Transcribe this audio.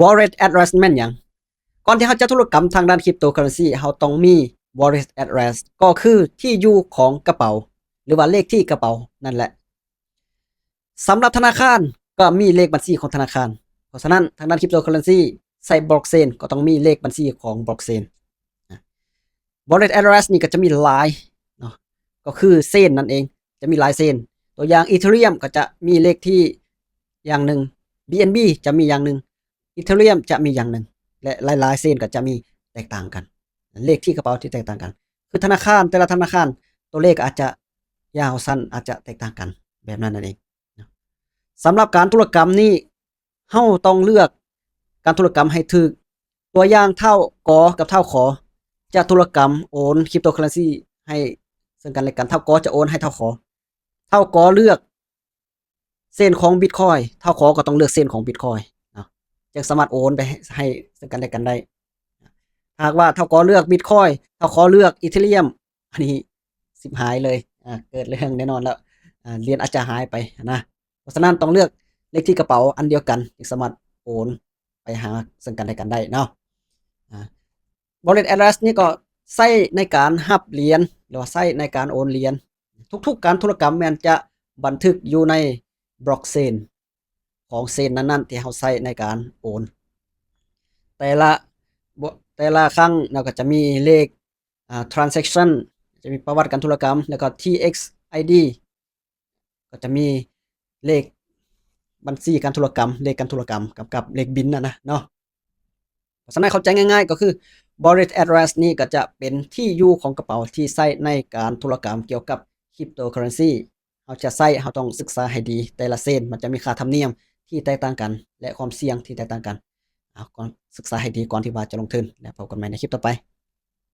wallet address แม่นหยังก่อนที่เราจะธุรกรรมทางด้านคริปโตเคอเรนซีเราต้องมี wallet address ก็คือที่อยู่ของกระเป๋าหรือว่าเลขที่กระเป๋านั่นแหละสำหรับธนาคารก็มีเลขบัญชีของธนาคารเพราะฉะนั้นทางด้านคริปโตเคอเรนซีใส่บล็อกเชนก็ต้องมีเลขบัญชีของบล็อกเชน wallet address นี่ก็จะมีหลายเนาะก็คือเส้นนั่นเองจะมีหลายเส้นตัวอย่าง Ethereum ก็จะมีเลขที่อย่างหนึ่ง BNB จะมีอย่างหนึ่ง Ethereum จะมีอย่างหนึ่งและหลายๆเส้นก็จะมีแตกต่างกันเลขที่กระเป๋าที่แตกต่างกันคือธนาคารแต่ละธนาคารตัวเลขอาจจะยาวสั้นอาจจะแตกต่างกันแบบนั้นนั่นเองสำหรับการธุรกรรมนี้เฮาต้องเลือกการธุรกรรมให้ถูกตัวอย่างเท่ากอกับเท่าขอจะธุรกรรมโอนคริปโตเคอเรนซีให้ซึ่งกันและกันเท่ากอจะโอนให้เท่าขอเท่ากอเลือกเส้นของ Bitcoin เท่าขอก็ต้องเลือกเส้นของ Bitcoin เนาะจะสามารถโอนไปให้ซึ่งกันและกันได้หากว่าเท่ากอเลือก Bitcoin เท่าขอเลือก Ethereum อันนี้สิบหายเลยเกิดเรื่องแน่นอนแล้วเหรียญอาจจะหายไปนะเพราะฉะนั้นต้องเลือกเลขที่กระเป๋าอันเดียวกันจึงสามารถโอนไปหาซึ่งกันและกันได้เนาะwallet address นี่ก็ใช้ในการรับเหรียญหรือว่าใช้ในการโอนเหรียญทุกๆการธุรกรรมแม่นจะบันทึกอยู่ในบล็อกเชนของเชนนั้นๆที่เราใช้ในการโอนแต่ละครั้งเราก็จะมีเลขtransaction จะมีประวัติการธุรกรรมแล้วก็ TXID ก็จะมีเลขบัญชีการธุรกรรมเลขการธุรกรรมกับเลขบินนะเนาะเพราะฉะนั้นเข้าใจง่ายๆก็คือ wallet address นี่ก็จะเป็นที่อยู่ของกระเป๋าที่ใช้ในการธุรกรรมเกี่ยวกับคริปโตเคอเรนซีเราจะใช้เราต้องศึกษาให้ดีแต่ละเส้นมันจะมีค่าธรรมเนียมที่แตกต่างกันและความเสี่ยงที่แตกต่างกันก่อนศึกษาให้ดีก่อนที่ว่าจะลงทุนและพบกันใหม่ในคลิปต่อไป